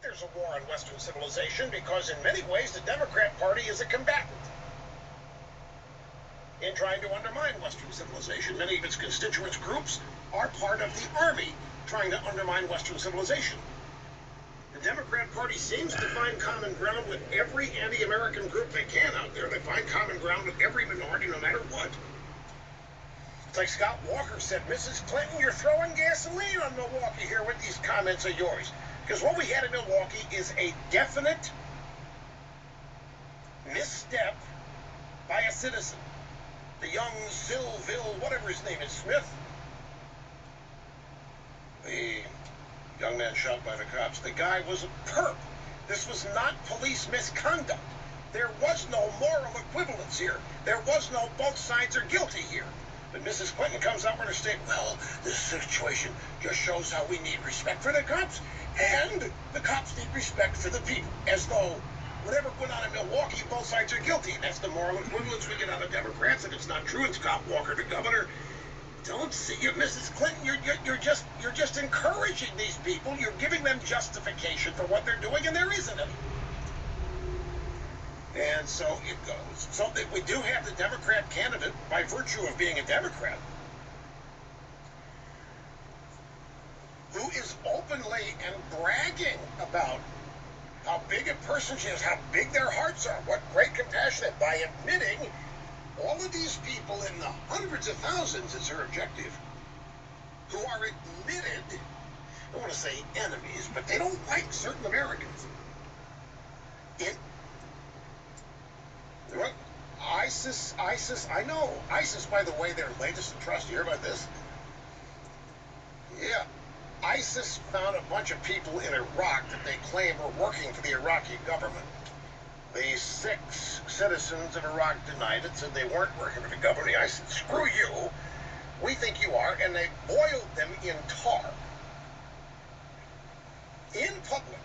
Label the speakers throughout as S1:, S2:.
S1: there's a war on Western civilization because in many ways the Democrat Party is a combatant in trying to undermine Western civilization. Many of its constituent groups are part of the army trying to undermine Western civilization. The Democrat Party seems to find common ground with every anti-American group they can out there. They find common ground with every minority no matter what. It's like Scott Walker said, Mrs. Clinton, you're throwing gasoline on Milwaukee here with these comments of yours. Because what we had in Milwaukee is a definite misstep by a citizen. The young Sylville, whatever his name is, Smith. The young man shot by the cops. The guy was a perp. This was not police misconduct. There was no moral equivalence here. There was no both sides are guilty here. But Mrs. Clinton comes out with her statement, well, this situation just shows how we need respect for the cops, and the cops need respect for the people. As though whatever went on in Milwaukee, both sides are guilty. And that's the moral equivalence we get out of Democrats. If it's not true, and Scott Walker, the governor, don't see you, Mrs. Clinton. You're just encouraging these people. You're giving them justification for what they're doing, and there isn't any. And so it goes. So that we do have the Democrat candidate, by virtue of being a Democrat, who is openly and bragging about how big a person she is, how big their hearts are, what great compassion, by admitting all of these people in the hundreds of thousands is her objective, who are admitted, I don't want to say enemies, but they don't like certain Americans. ISIS, I know. ISIS, by the way, their latest atrocity. You hear about this? Yeah. ISIS found a bunch of people in Iraq that they claim were working for the Iraqi government. The 6 citizens of Iraq denied it, said they weren't working for the government. I said, screw you. We think you are. And they boiled them in tar. In public.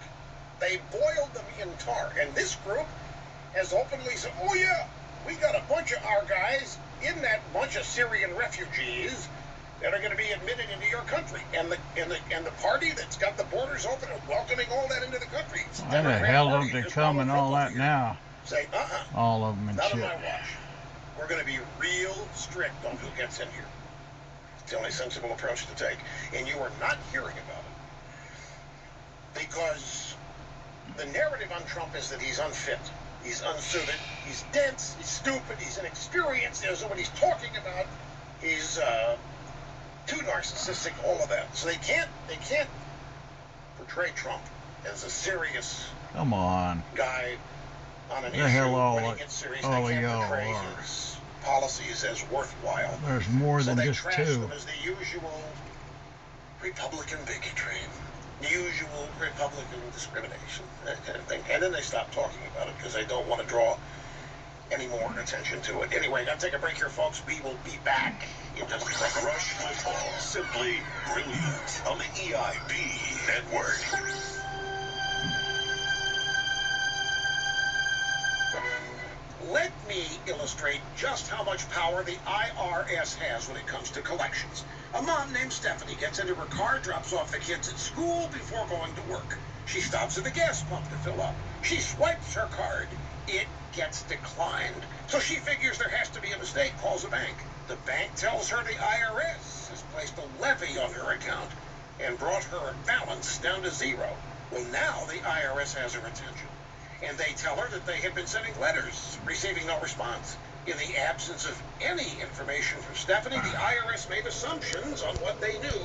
S1: They boiled them in tar. And this group has openly said, oh yeah, we got a bunch of our guys in that bunch of Syrian refugees that are going to be admitted into your country. And the party that's got the borders open and welcoming all that into the country.
S2: Why the hell don't they come and all that now?
S1: Say,
S2: all of them and
S1: not
S2: shit.
S1: on my watch. We're going to be real strict on who gets in here. It's the only sensible approach to take. And you are not hearing about it. Because the narrative on Trump is that he's unfit. He's unsuited. He's dense. He's stupid. He's inexperienced. He doesn't know what he's talking about. He's too narcissistic. All of that. So they can't portray Trump as a serious
S2: come on
S1: guy on an
S2: the
S1: issue.
S2: hell all
S1: when he
S2: like
S1: gets serious,
S2: all
S1: they
S2: of
S1: can't
S2: y'all
S1: portray
S2: are.
S1: his policies as worthwhile.
S2: There's more than
S1: so they
S2: just
S1: trash
S2: 2.
S1: them as the usual Republican bigotry. Usual Republican discrimination, that kind of thing. And then they stop talking about it because they don't want to draw any more attention to it. Anyway, got to take a break here, folks. We will be back in just a second.
S3: Rush Limbaugh, simply brilliant on the EIB network.
S1: Let me illustrate just how much power the IRS has when it comes to collections. A mom named Stephanie gets into her car, drops off the kids at school before going to work. She stops at the gas pump to fill up. She swipes her card. It gets declined. So she figures there has to be a mistake, calls the bank. The bank tells her the IRS has placed a levy on her account and brought her balance down to 0. Well, now the IRS has her attention. And they tell her that they had been sending letters, receiving no response. In the absence of any information from Stephanie, the IRS made assumptions on what they knew.